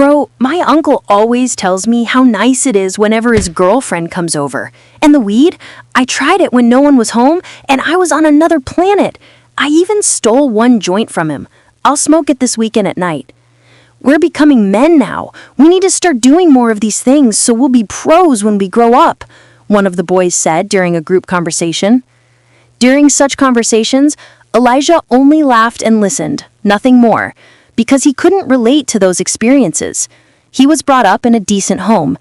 Bro, my uncle always tells me how nice it is whenever his girlfriend comes over. And the weed? I tried it when no one was home, and I was on another planet. I even stole one joint from him. I'll smoke it this weekend at night. We're becoming men now. We need to start doing more of these things so we'll be pros when we grow up, one of the boys said during a group conversation. During such conversations, Elijah only laughed and listened, nothing more, because he couldn't relate to those experiences. He was brought up in a decent home.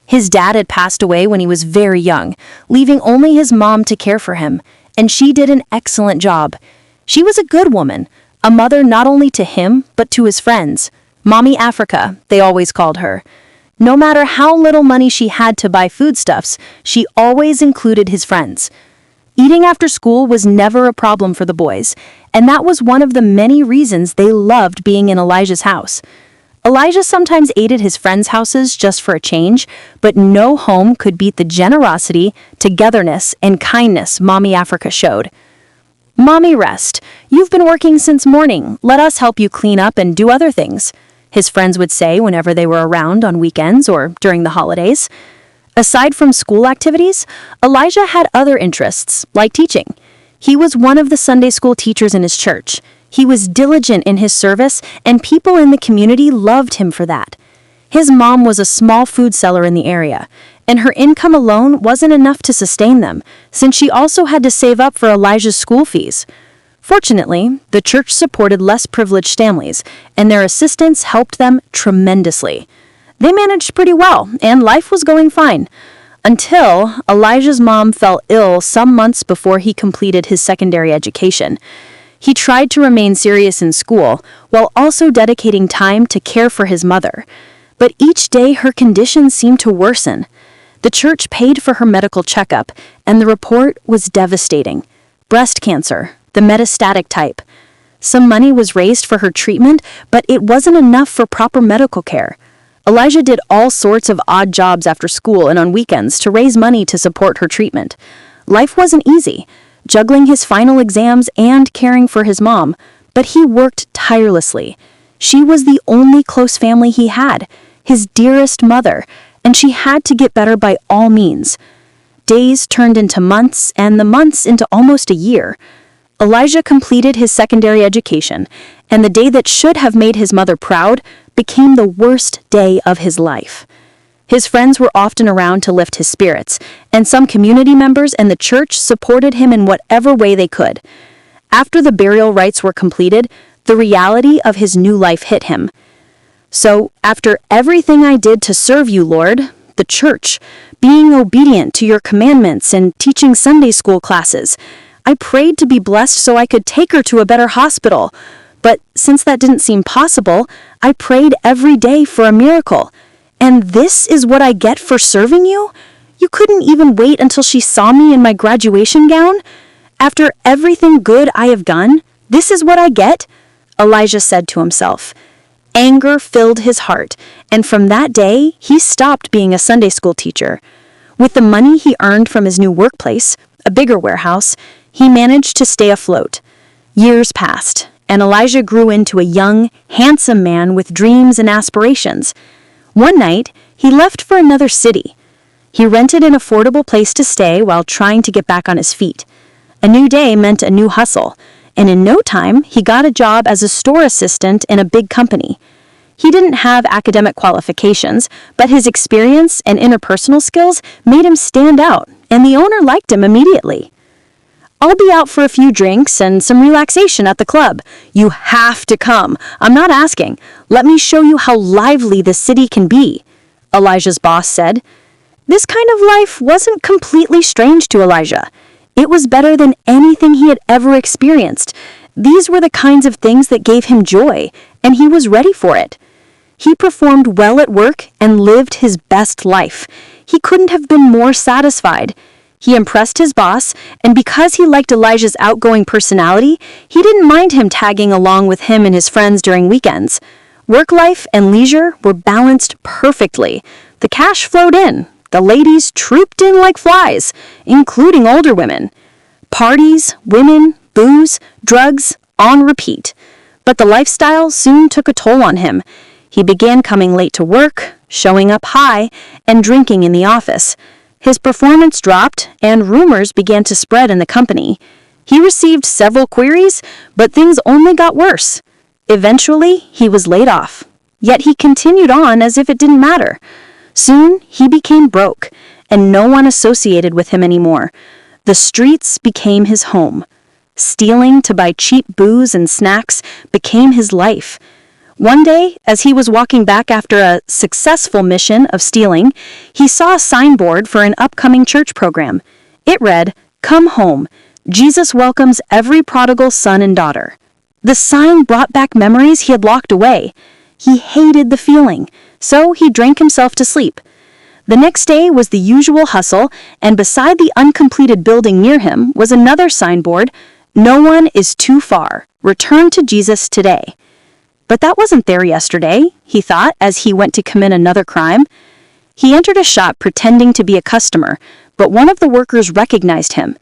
His dad had passed away when he was very young, leaving only his mom to care for him, and she did an excellent job. She was a good woman, a mother not only to him, but to his friends. Mommy Africa, they always called her. No matter how little money she had to buy foodstuffs, she always included his friends. Eating after school was never a problem for the boys, and that was one of the many reasons they loved being in Elijah's house. Elijah sometimes ate at his friends' houses just for a change, but no home could beat the generosity, togetherness, and kindness Mommy Africa showed. "Mommy, rest. You've been working since morning. Let us help you clean up and do other things," his friends would say whenever they were around on weekends or during the holidays. Aside from school activities, Elijah had other interests, like teaching. He was one of the Sunday school teachers in his church. He was diligent in his service, and people in the community loved him for that. His mom was a small food seller in the area, and her income alone wasn't enough to sustain them, since she also had to save up for Elijah's school fees. Fortunately, the church supported less privileged families, and their assistance helped them tremendously. They managed pretty well, and life was going fine. Until Elijah's mom fell ill some months before he completed his secondary education. He tried to remain serious in school, while also dedicating time to care for his mother. But each day her condition seemed to worsen. The church paid for her medical checkup, and the report was devastating. Breast cancer, the metastatic type. Some money was raised for her treatment, but it wasn't enough for proper medical care. Elijah did all sorts of odd jobs after school and on weekends to raise money to support her treatment. Life wasn't easy, juggling his final exams and caring for his mom, but he worked tirelessly. She was the only close family he had, his dearest mother, and she had to get better by all means. Days turned into months, and the months into almost a year. Elijah completed his secondary education, and the day that should have made his mother proud became the worst day of his life. His friends were often around to lift his spirits, and some community members and the church supported him in whatever way they could. After the burial rites were completed, the reality of his new life hit him. "So, after everything I did to serve you, Lord, the church, being obedient to your commandments and teaching Sunday school classes, I prayed to be blessed so I could take her to a better hospital. But since that didn't seem possible, I prayed every day for a miracle. And this is what I get for serving you? You couldn't even wait until she saw me in my graduation gown? After everything good I have done, this is what I get?" Elijah said to himself. Anger filled his heart, and from that day, he stopped being a Sunday school teacher. With the money he earned from his new workplace, a bigger warehouse, he managed to stay afloat. Years passed, and Elijah grew into a young, handsome man with dreams and aspirations. One night, he left for another city. He rented an affordable place to stay while trying to get back on his feet. A new day meant a new hustle, and in no time, he got a job as a store assistant in a big company. He didn't have academic qualifications, but his experience and interpersonal skills made him stand out, and the owner liked him immediately. "I'll be out for a few drinks and some relaxation at the club. You have to come. I'm not asking. Let me show you how lively the city can be," Elijah's boss said. This kind of life wasn't completely strange to Elijah. It was better than anything he had ever experienced. These were the kinds of things that gave him joy, and he was ready for it. He performed well at work and lived his best life. He couldn't have been more satisfied. He impressed his boss, and because he liked Elijah's outgoing personality, he didn't mind him tagging along with him and his friends during weekends. Work life and leisure were balanced perfectly. The cash flowed in. The ladies trooped in like flies, including older women. Parties, women, booze, drugs, on repeat. But the lifestyle soon took a toll on him. He began coming late to work, showing up high, and drinking in the office. His performance dropped, and rumors began to spread in the company. He received several queries, but things only got worse. Eventually, he was laid off. Yet he continued on as if it didn't matter. Soon, he became broke, and no one associated with him anymore. The streets became his home. Stealing to buy cheap booze and snacks became his life. One day, as he was walking back after a successful mission of stealing, he saw a signboard for an upcoming church program. It read, "Come home. Jesus welcomes every prodigal son and daughter." The sign brought back memories he had locked away. He hated the feeling, so he drank himself to sleep. The next day was the usual hustle, and beside the uncompleted building near him was another signboard, "No one is too far. Return to Jesus today." But that wasn't there yesterday, he thought as he went to commit another crime. He entered a shop pretending to be a customer, but one of the workers recognized him.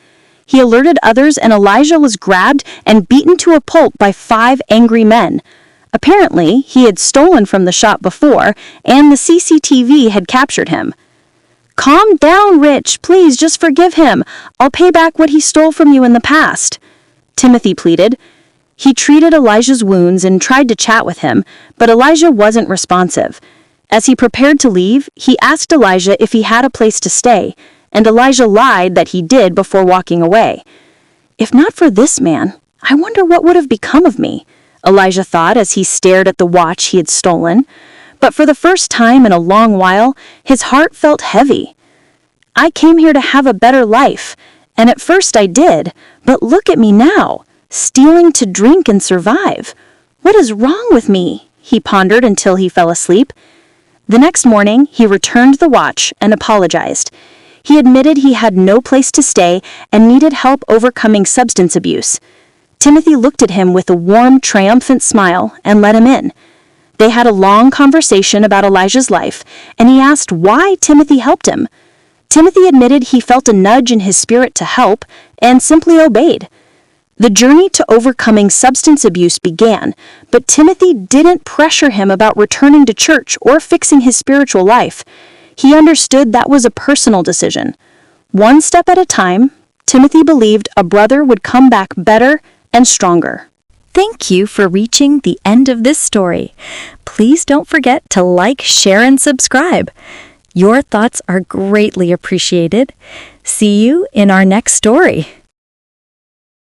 He alerted others, and Elijah was grabbed and beaten to a pulp by 5 angry men. Apparently, he had stolen from the shop before, and the CCTV had captured him. "Calm down, Rich. Please, just forgive him. I'll pay back what he stole from you in the past," Timothy pleaded. He treated Elijah's wounds and tried to chat with him, but Elijah wasn't responsive. As he prepared to leave, he asked Elijah if he had a place to stay, and Elijah lied that he did before walking away. "If not for this man, I wonder what would have become of me," Elijah thought as he stared at the watch he had stolen. But for the first time in a long while, his heart felt heavy. "I came here to have a better life, and at first I did, but look at me now. Stealing to drink and survive. What is wrong with me?" he pondered until he fell asleep. The next morning, he returned the watch and apologized. He admitted he had no place to stay and needed help overcoming substance abuse. Timothy looked at him with a warm, triumphant smile and let him in. They had a long conversation about Elijah's life, and he asked why Timothy helped him. Timothy admitted he felt a nudge in his spirit to help and simply obeyed. The journey to overcoming substance abuse began, but Timothy didn't pressure him about returning to church or fixing his spiritual life. He understood that was a personal decision. One step at a time, Timothy believed a brother would come back better and stronger. Thank you for reaching the end of this story. Please don't forget to like, share, and subscribe. Your thoughts are greatly appreciated. See you in our next story.